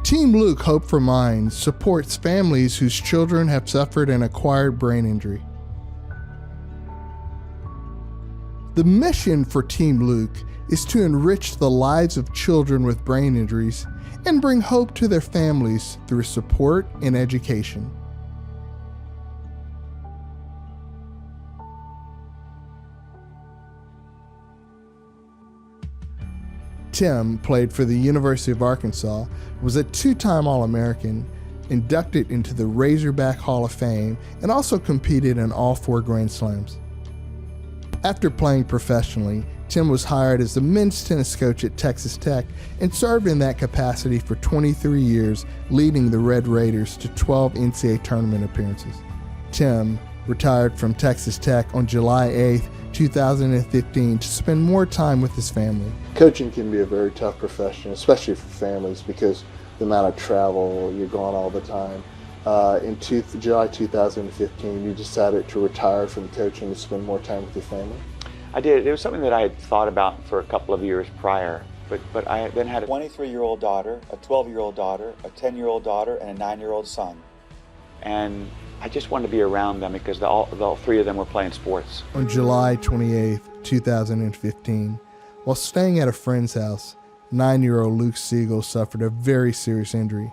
Team Luke Hope for Minds supports families whose children have suffered an acquired brain injury. The mission for Team Luke is to enrich the lives of children with brain injuries and bring hope to their families through support and education. Tim played for the University of Arkansas, was a two-time All-American, inducted into the Razorback Hall of Fame, and also competed in all 4 Grand Slams. After playing professionally, Tim was hired as the men's tennis coach at Texas Tech and served in that capacity for 23 years, leading the Red Raiders to 12 NCAA tournament appearances. Tim retired from Texas Tech on July 8, 2015 to spend more time with his family. Coaching can be a very tough profession, especially for families, because the amount of travel, you're gone all the time. In July 2015, you decided to retire from coaching to spend more time with your family? I did. It was something that I had thought about for a couple of years prior, but I then had a 23-year-old daughter, a 12-year-old daughter, a 10-year-old daughter, and a 9-year-old son. And I just wanted to be around them because all 3 of them were playing sports. On July 28, 2015, while staying at a friend's house, 9-year-old Luke Siegel suffered a very serious injury.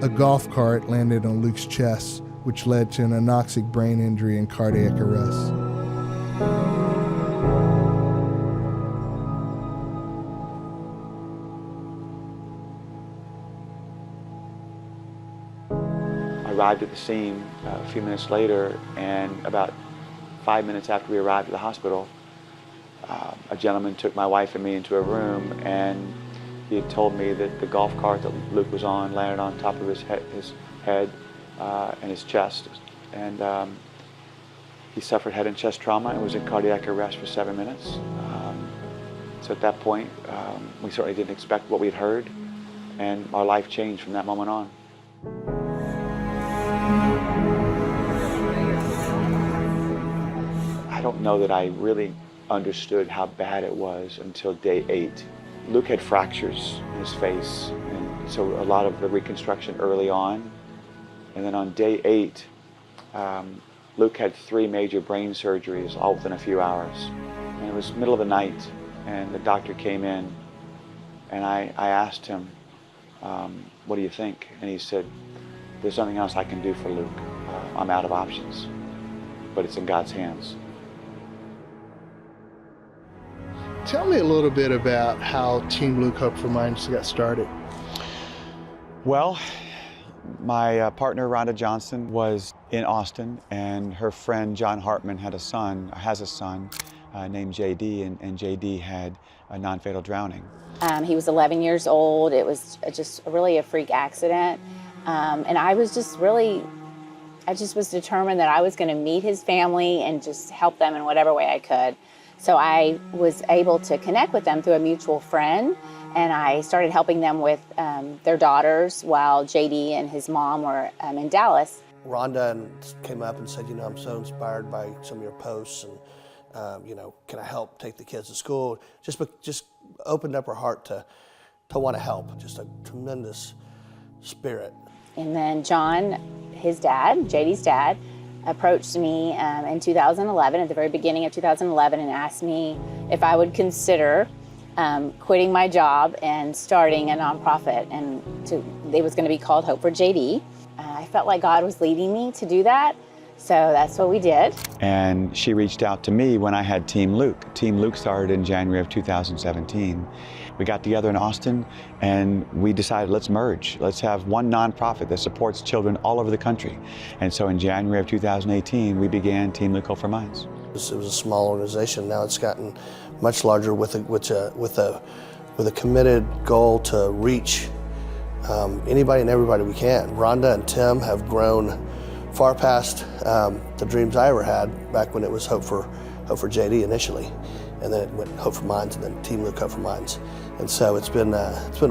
A golf cart landed on Luke's chest, which led to an anoxic brain injury and cardiac arrest. I arrived at the scene a few minutes later, and about 5 minutes after we arrived at the hospital, a gentleman took my wife and me into a room, and he had told me that the golf cart that Luke was on landed on top of his head and his chest, and he suffered head and chest trauma and was in cardiac arrest for 7 minutes. So at that point, we certainly didn't expect what we'd heard, and our life changed from that moment on. I don't know that I really understood how bad it was until day 8. Luke had fractures in his face, and so a lot of the reconstruction early on. And then on day 8, Luke had 3 major brain surgeries all within a few hours. And it was middle of the night, and the doctor came in, and I asked him, what do you think? And he said, there's nothing else I can do for Luke. I'm out of options, but it's in God's hands. Tell me a little bit about how Team Luke Hope for Minds got started. Well, my partner, Rhonda Johnson, was in Austin, and her friend, John Hartman, has a son named JD, and JD had a non-fatal drowning. He was 11 years old. It was just really a freak accident. And I was determined that I was going to meet his family and just help them in whatever way I could. So I was able to connect with them through a mutual friend, and I started helping them with their daughters while JD and his mom were in Dallas. Rhonda came up and said, I'm so inspired by some of your posts, and can I help take the kids to school? Just opened up her heart to want to help. Just a tremendous spirit. And then John, his dad, JD's dad, approached me in 2011, at the very beginning of 2011, and asked me if I would consider quitting my job and starting a nonprofit, and it was going to be called Hope for JD. I felt like God was leading me to do that, so that's what we did. And she reached out to me when I had Team Luke. Team Luke started in January of 2017. We got together in Austin, and we decided, let's merge. Let's have one nonprofit that supports children all over the country. And so in January of 2018, we began Team Luke Hope for Minds. It was a small organization. Now it's gotten much larger with a committed goal to reach anybody and everybody we can. Rhonda and Tim have grown far past the dreams I ever had back when it was Hope for JD initially, and then it went Hope for Minds, and then Team Luke Hope for Minds. And so it's been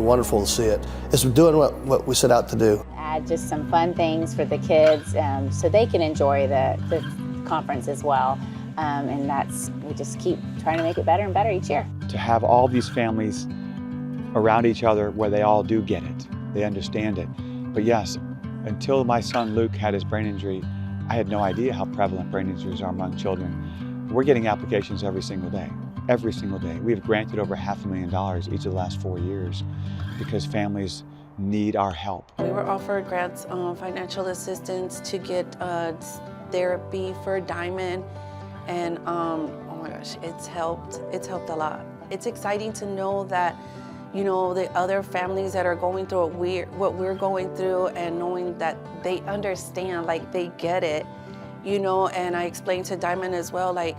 wonderful to see it. It's doing what we set out to do. Add just some fun things for the kids so they can enjoy the conference as well. And we just keep trying to make it better and better each year. to have all these families around each other where they all do get it, they understand it. But yes, until my son Luke had his brain injury, I had no idea how prevalent brain injuries are among children. We're getting applications every single day. Every single day. We've granted over $500,000 each of the last 4 years because families need our help. We were offered grants, financial assistance to get therapy for Diamond, and oh my gosh, it's helped a lot. It's exciting to know that, you know, the other families that are going through what we're going through, and knowing that they understand, like they get it, you know. And I explained to Diamond as well, like,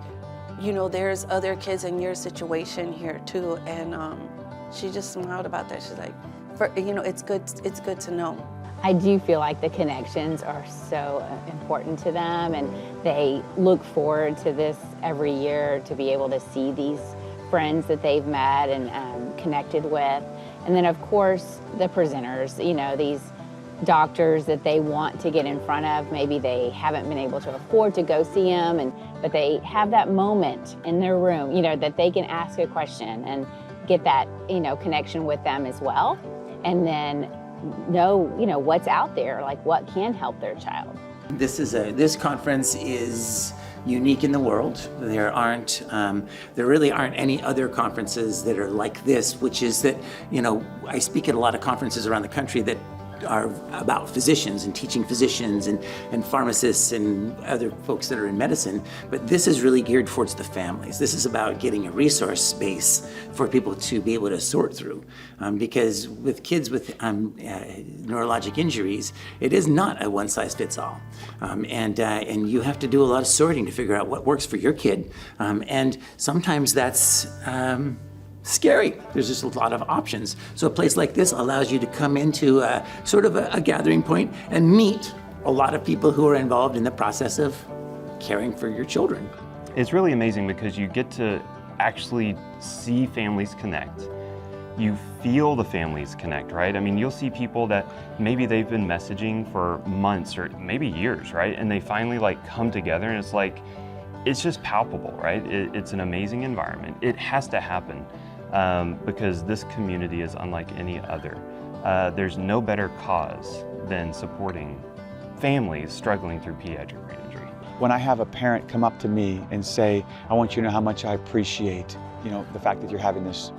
you know, there's other kids in your situation here too, and she just smiled about that. She's like, you know, it's good to know. I do feel like the connections are so important to them, and they look forward to this every year, to be able to see these friends that they've met and connected with. And then of course the presenters, you know, these doctors that they want to get in front of. Maybe they haven't been able to afford to go see them, but they have that moment in their room, you know, that they can ask a question and get that, you know, connection with them as well. And then know, you know, what's out there, like what can help their child. This conference is unique in the world. There really aren't any other conferences that are like this, which is that, you know, I speak at a lot of conferences around the country that are about physicians and teaching physicians and pharmacists and other folks that are in medicine, but this is really geared towards the families. This is about getting a resource space for people to be able to sort through, because with kids with neurologic injuries, it is not a one-size-fits-all, and you have to do a lot of sorting to figure out what works for your kid, and sometimes that's scary. There's just a lot of options. So a place like this allows you to come into sort of a gathering point and meet a lot of people who are involved in the process of caring for your children. It's really amazing because you get to actually see families connect. You feel the families connect, right? I mean, you'll see people that maybe they've been messaging for months or maybe years, right? And they finally like come together, and it's like, it's just palpable, right? It's an amazing environment. It has to happen. Because this community is unlike any other. There's no better cause than supporting families struggling through pediatric brain injury. When I have a parent come up to me and say, I want you to know how much I appreciate, you know, the fact that you're having this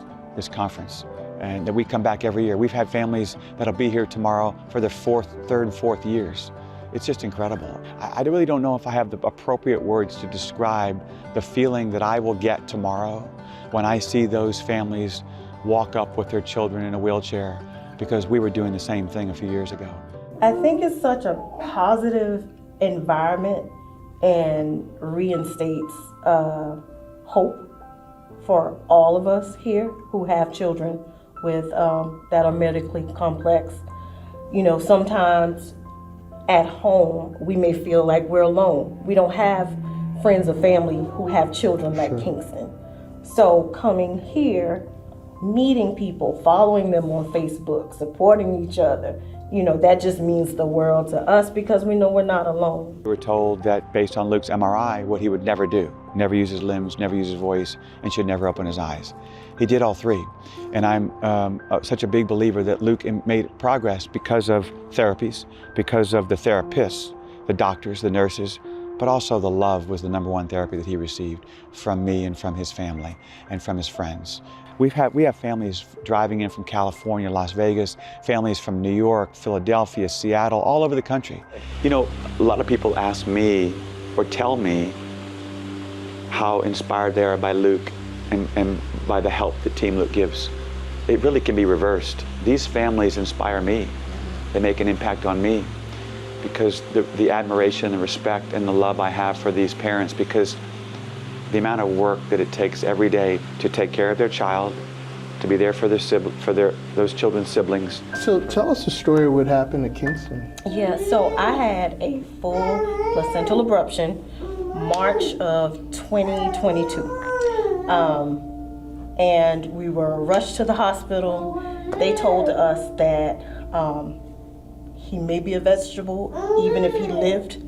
conference, and that we come back every year. We've had families that'll be here tomorrow for their third and fourth years. It's just incredible. I really don't know if I have the appropriate words to describe the feeling that I will get tomorrow when I see those families walk up with their children in a wheelchair, because we were doing the same thing a few years ago. I think it's such a positive environment and reinstates hope for all of us here who have children with that are medically complex. You know, sometimes at home we may feel like we're alone. We don't have friends or family who have children like Kingston. So coming here, meeting people, following them on Facebook, supporting each other, you know, that just means the world to us because we know we're not alone. We were told that based on Luke's MRI, what he would never do, never use his limbs, never use his voice, and should never open his eyes. He did all three. And I'm such a big believer that Luke made progress because of therapies, because of the therapists, the doctors, the nurses, but also the love was the #1 therapy that he received from me and from his family and from his friends. We have families driving in from California, Las Vegas, families from New York, Philadelphia, Seattle, all over the country. You know, a lot of people ask me or tell me how inspired they are by Luke and by the help that Team Luke gives. It really can be reversed. These families inspire me. They make an impact on me because the admiration and respect and the love I have for these parents, because the amount of work that it takes every day to take care of their child, to be there for those children's siblings. So tell us the story of what happened at Kingston. Yeah, so I had a full placental abruption March of 2022. And we were rushed to the hospital. They told us that he may be a vegetable even if he lived.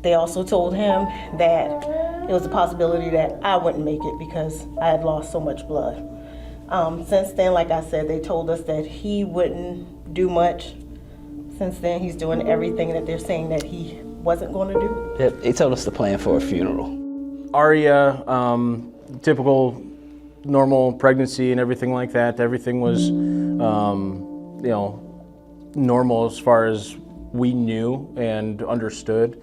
They also told him that it was a possibility that I wouldn't make it because I had lost so much blood. Since then, like I said, they told us that he wouldn't do much. Since then, he's doing everything that they're saying that he wasn't going to do. They told us to plan for a funeral. Aria, typical normal pregnancy and everything like that. Everything was, normal as far as we knew and understood.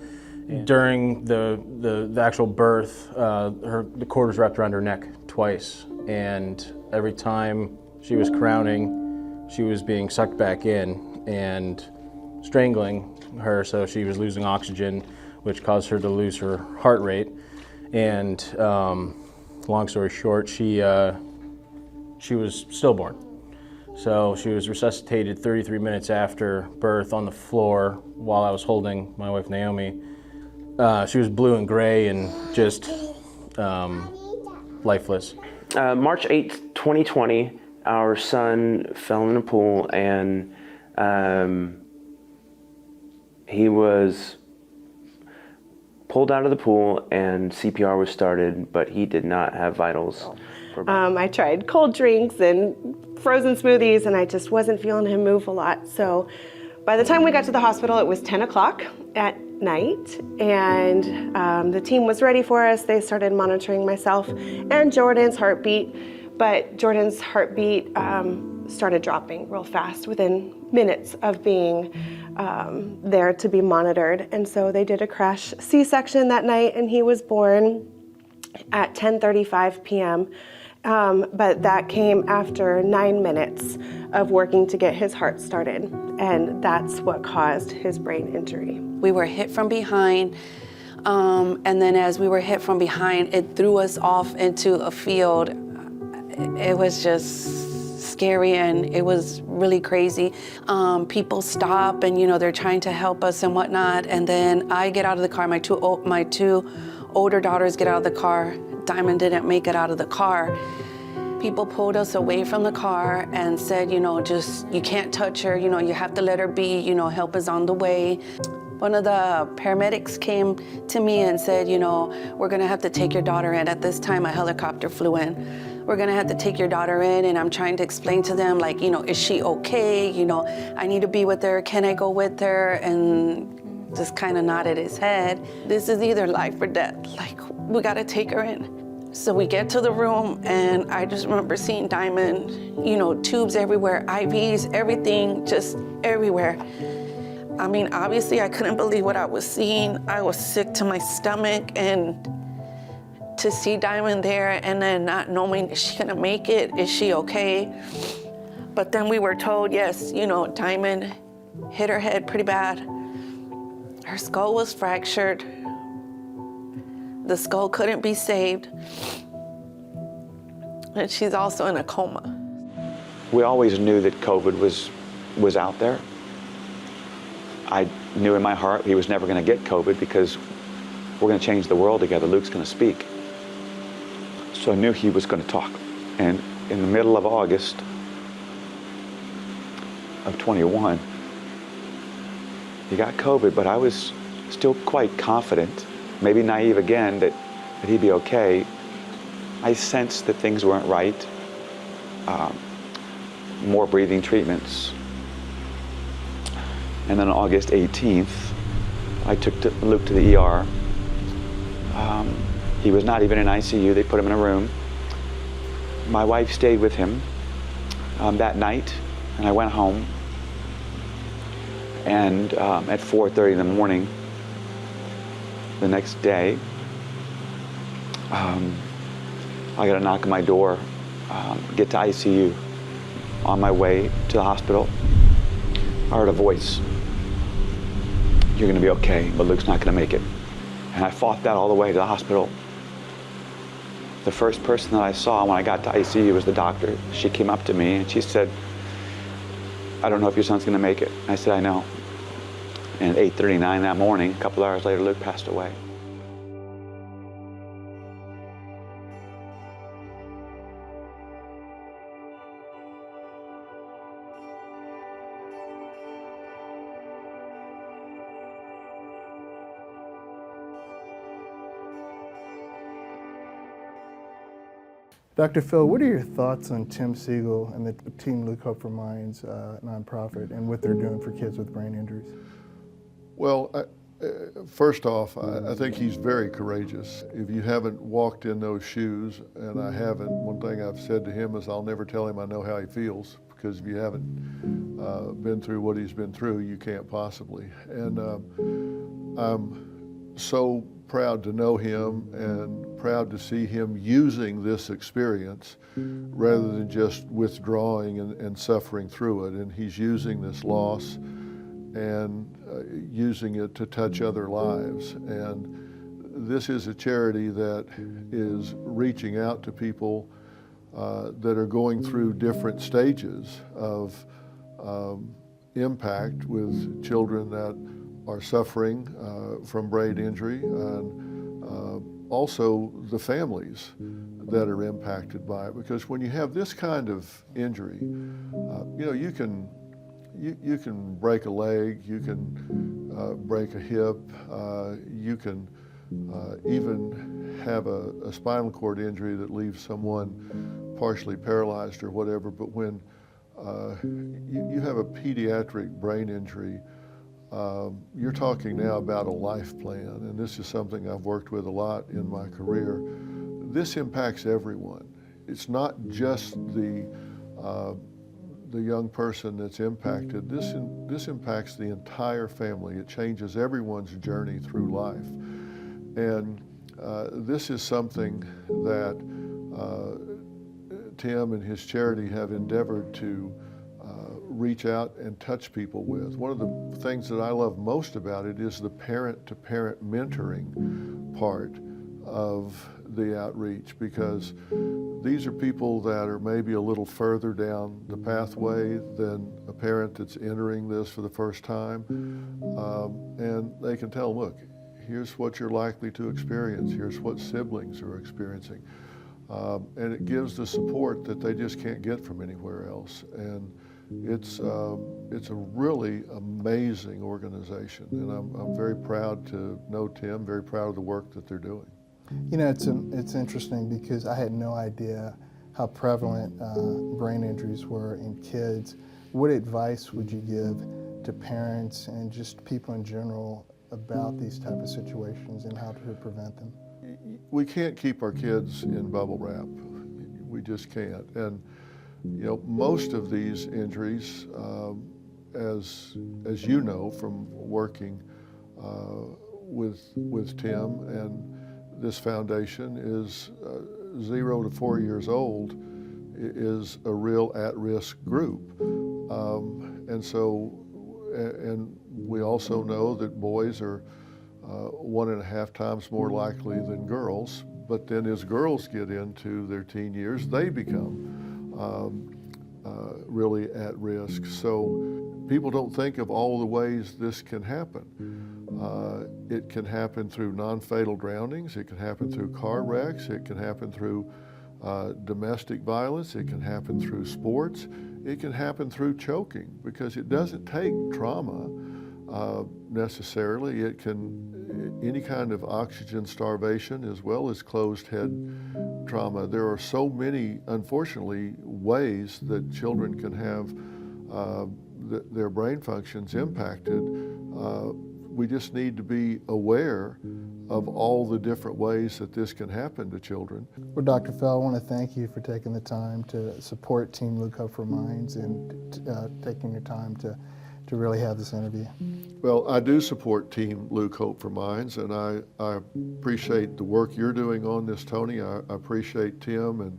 During the actual birth, the cord was wrapped around her neck twice, and every time she was crowning, she was being sucked back in and strangling her, so she was losing oxygen, which caused her to lose her heart rate. And long story short, she was stillborn. So she was resuscitated 33 minutes after birth on the floor while I was holding my wife Naomi. She was blue and gray and just lifeless. March 8th, 2020, our son fell in a pool and he was pulled out of the pool and CPR was started, but he did not have vitals. I tried cold drinks and frozen smoothies, and I just wasn't feeling him move a lot. So by the time we got to the hospital, it was 10 o'clock at night, and the team was ready for us. They started monitoring myself and Jordan's heartbeat, but Jordan's heartbeat started dropping real fast within minutes of being there to be monitored. And so they did a crash C-section that night, and he was born at 10:35 p.m. But that came after 9 minutes of working to get his heart started, and that's what caused his brain injury. We were hit from behind, and then as we were hit from behind, it threw us off into a field. It was just scary, and it was really crazy. People stop, and they're trying to help us and whatnot, and then I get out of the car. My two older daughters get out of the car. Diamond didn't make it out of the car. People pulled us away from the car and said, just, you can't touch her, you have to let her be, help is on the way. One of the paramedics came to me and said, we're gonna have to take your daughter in. At this time, a helicopter flew in. We're gonna have to take your daughter in, and I'm trying to explain to them, like, is she okay? I need to be with her, can I go with her? And just kind of nodded his head. This is either life or death. Like, we gotta take her in. So we get to the room, and I just remember seeing Diamond, tubes everywhere, IVs, everything, just everywhere. I mean, obviously I couldn't believe what I was seeing. I was sick to my stomach, and to see Diamond there and then not knowing, is she gonna make it? Is she okay? But then we were told, yes, Diamond hit her head pretty bad. Her skull was fractured. The skull couldn't be saved. And she's also in a coma. We always knew that COVID was out there. I knew in my heart he was never going to get COVID because we're going to change the world together. Luke's going to speak. So I knew he was going to talk. And in the middle of August of 21, he got COVID, but I was still quite confident, maybe naive again, that he'd be okay. I sensed that things weren't right. More breathing treatments. And then on August 18th, I took Luke to the ER. He was not even in ICU. They put him in a room. My wife stayed with him that night, and I went home. And at 4:30 in the morning, the next day, I got a knock on my door, get to ICU. On my way to the hospital, I heard a voice. You're gonna be okay, but Luke's not gonna make it. And I fought that all the way to the hospital. The first person that I saw when I got to ICU was the doctor. She came up to me and she said, I don't know if your son's gonna make it. I said, I know. And at 8:39 that morning, a couple hours later, Luke passed away. Dr. Phil, what are your thoughts on Tim Siegel and the Team Luke Hope for Minds nonprofit and what they're doing for kids with brain injuries? Well, first off, I think he's very courageous. If you haven't walked in those shoes, and I haven't, one thing I've said to him is I'll never tell him I know how he feels, because if you haven't been through what he's been through, you can't possibly. And I'm so proud to know him and proud to see him using this experience rather than just withdrawing and suffering through it. And he's using this loss and using it to touch other lives. And this is a charity that is reaching out to people that are going through different stages of impact with children that are suffering from brain injury, and also the families that are impacted by it. Because when you have this kind of injury, you know, you can break a leg, you can break a hip, you can even have a spinal cord injury that leaves someone partially paralyzed or whatever. But when you have a pediatric brain injury, you're talking now about a life plan, and this is something I've worked with a lot in my career. This impacts everyone. It's not just the young person that's impacted. This impacts the entire family. It changes everyone's journey through life. And this is something that Tim and his charity have endeavored to reach out and touch people with. One of the things that I love most about it is the parent-to-parent mentoring part of the outreach, because these are people that are maybe a little further down the pathway than a parent that's entering this for the first time. And they can tell, look, here's what you're likely to experience, here's what siblings are experiencing. And it gives the support that they just can't get from anywhere else. And it's a really amazing organization, and I'm very proud to know Tim, very proud of the work that they're doing. You know, it's interesting because I had no idea how prevalent brain injuries were in kids. What advice would you give to parents and just people in general about these type of situations and how to prevent them? We can't keep our kids in bubble wrap. We just can't. And you know, most of these injuries, as you know from working with Tim and this foundation, is 0 to 4 years old is a real at-risk group. And we also know that boys are 1.5 times more likely than girls, but then as girls get into their teen years, they become really at risk. So people don't think of all the ways this can happen. It can happen through non-fatal drownings, it can happen through car wrecks, it can happen through domestic violence, it can happen through sports, it can happen through choking, because it doesn't take trauma necessarily. It can, any kind of oxygen starvation as well as closed head trauma. There are so many, unfortunately, ways that children can have their brain functions impacted. We just need to be aware of all the different ways that this can happen to children. Well, Dr. Phil, I want to thank you for taking the time to support Team Luke Hope for Minds and taking your time to really have this interview. Well, I do support Team Luke Hope for Minds, and I appreciate the work you're doing on this, Tony. I appreciate Tim and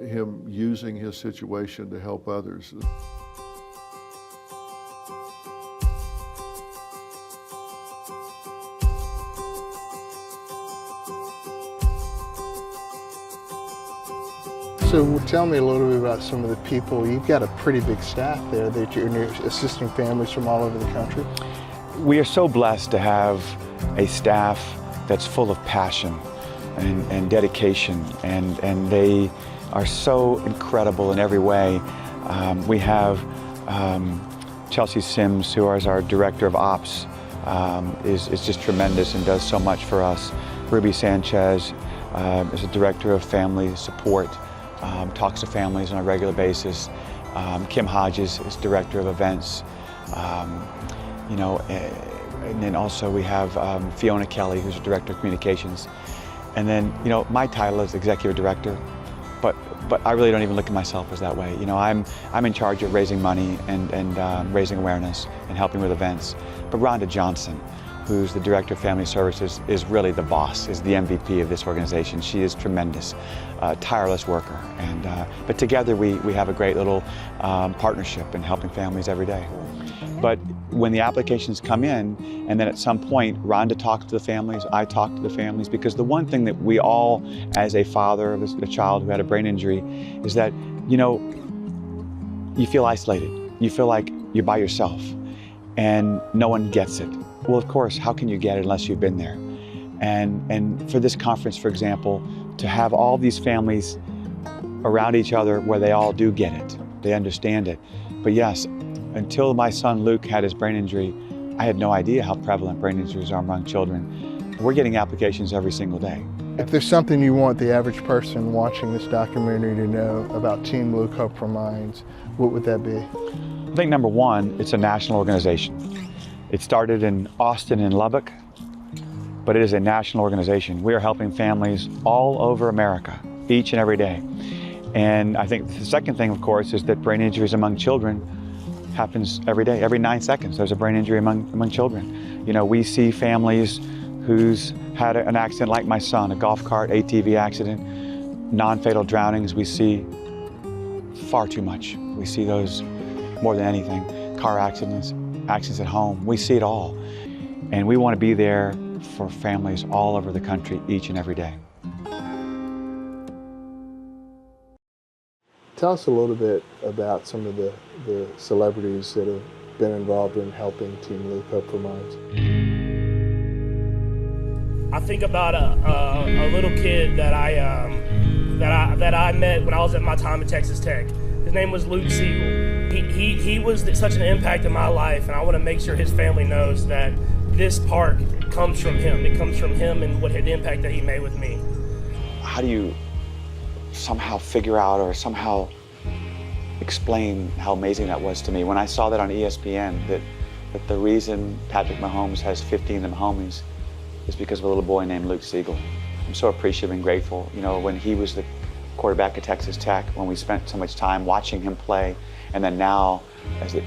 him using his situation to help others. So tell me a little bit about some of the people. You've got a pretty big staff there that you're assisting families from all over the country. We are so blessed to have a staff that's full of passion and dedication, and they are so incredible in every way. We have Chelsea Sims, who is our Director of Ops, is just tremendous and does so much for us. Ruby Sanchez, is a director of family support, talks to families on a regular basis. Kim Hodges is director of events. You know, and then also we have Fiona Kelly, who's a director of communications. And then, you know, my title is executive director, but I really don't even look at myself as that way. You know, I'm in charge of raising money and raising awareness and helping with events. But Rhonda Johnson, who's the director of family services, is really the boss, is the MVP of this organization. She is tremendous, tireless worker. And but together we have a great little partnership in helping families every day. But when the applications come in, and then at some point, Rhonda talks to the families, I talk to the families, because the one thing that we all, as a father of a child who had a brain injury, is that, you know, you feel isolated. You feel like you're by yourself, and no one gets it. Well, of course, how can you get it unless you've been there? And for this conference, for example, to have all these families around each other where they all do get it, they understand it. But yes, until my son Luke had his brain injury, I had no idea how prevalent brain injuries are among children. We're getting applications every single day. If there's something you want the average person watching this documentary to know about Team Luke Hope for Minds, what would that be? I think number one, it's a national organization. It started in Austin and Lubbock, but it is a national organization. We are helping families all over America, each and every day. And I think the second thing, of course, is that brain injuries among children happens every day. Every 9 seconds, there's a brain injury among children. You know, we see families who's had an accident like my son, a golf cart, ATV accident, non-fatal drownings. We see far too much. We see those more than anything. Car accidents, accidents at home. We see it all. And we want to be there for families all over the country each and every day. Tell us a little bit about some of the celebrities that have been involved in helping Team Luke Hope for Minds. I think about a little kid that I met when I was at my time at Texas Tech. His name was Luke Siegel. He was such an impact in my life, and I want to make sure his family knows that this park comes from him. It comes from him and the impact that he made with me. How do you somehow figure out or somehow explain how amazing that was to me when I saw that on ESPN, that the reason Patrick Mahomes has 15 of them homies is because of a little boy named Luke Siegel. I'm so appreciative and grateful. You know, when he was the quarterback at Texas Tech, when we spent so much time watching him play, and then now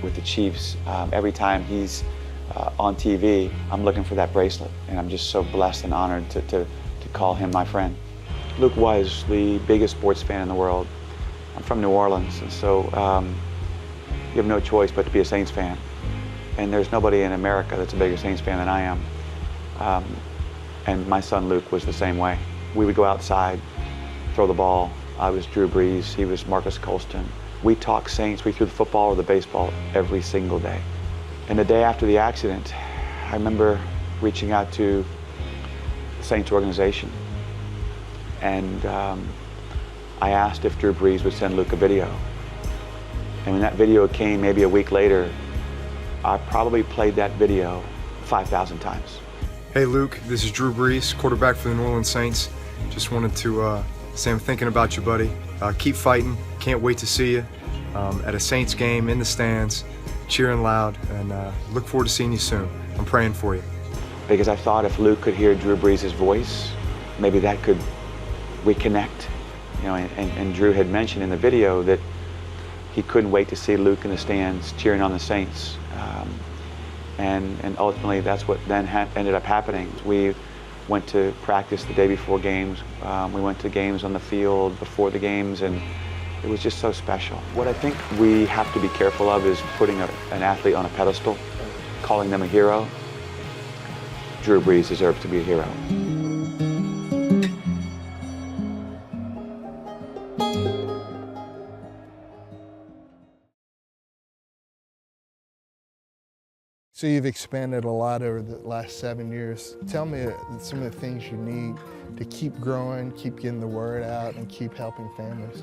with the Chiefs, every time he's on TV, I'm looking for that bracelet, and I'm just so blessed and honored to call him my friend. Luke was the biggest sports fan in the world. I'm from New Orleans, and so you have no choice but to be a Saints fan. And there's nobody in America that's a bigger Saints fan than I am. And my son Luke was the same way. We would go outside, throw the ball. I was Drew Brees, he was Marcus Colston. We talked Saints, we threw the football or the baseball every single day. And the day after the accident, I remember reaching out to the Saints organization. And I asked if Drew Brees would send Luke a video. And when that video came maybe a week later, I probably played that video 5,000 times. Hey Luke, this is Drew Brees, quarterback for the New Orleans Saints. Just wanted to say I'm thinking about you, buddy. Keep fighting, can't wait to see you at a Saints game in the stands, cheering loud, and look forward to seeing you soon. I'm praying for you. Because I thought if Luke could hear Drew Brees' voice, maybe that could reconnect. You know, and Drew had mentioned in the video that he couldn't wait to see Luke in the stands cheering on the Saints. And ultimately that's what then ended up happening. We went to practice the day before games. We went to games on the field before the games, and it was just so special. What I think we have to be careful of is putting an athlete on a pedestal, calling them a hero. Drew Brees deserves to be a hero. So you've expanded a lot over the last 7 years. Tell me some of the things you need to keep growing, keep getting the word out, and keep helping families.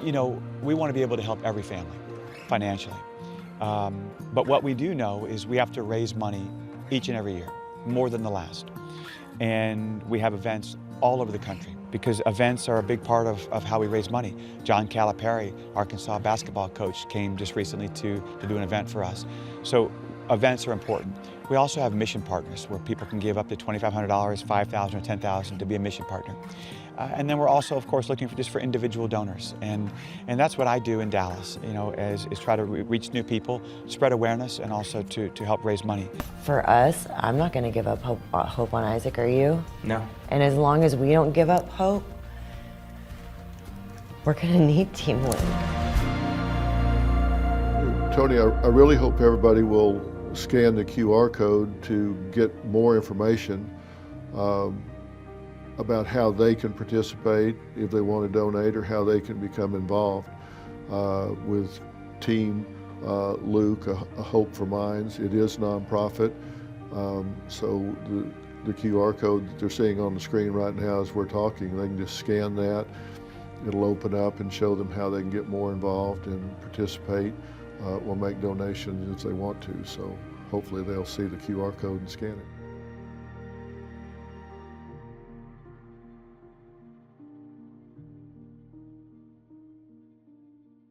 You know, we want to be able to help every family financially. But what we do know is we have to raise money each and every year, more than the last. And we have events all over the country because events are a big part of how we raise money. John Calipari, Arkansas basketball coach, came just recently to do an event for us. So events are important. We also have mission partners where people can give up to $2,500, $5,000 or $10,000 to be a mission partner. And then we're also, of course, looking for individual donors. And that's what I do in Dallas, you know, is try to reach new people, spread awareness, and also to help raise money. For us, I'm not going to give up hope on Isaac, are you? No. And as long as we don't give up hope, we're going to need Team Luke. Tony, I really hope everybody will scan the QR code to get more information about how they can participate if they want to donate or how they can become involved with Team Luke, a Hope for Minds. It is nonprofit, so the QR code that they're seeing on the screen right now as we're talking, they can just scan that. It'll open up and show them how they can get more involved and participate or make donations if they want to. So hopefully they'll see the QR code and scan it.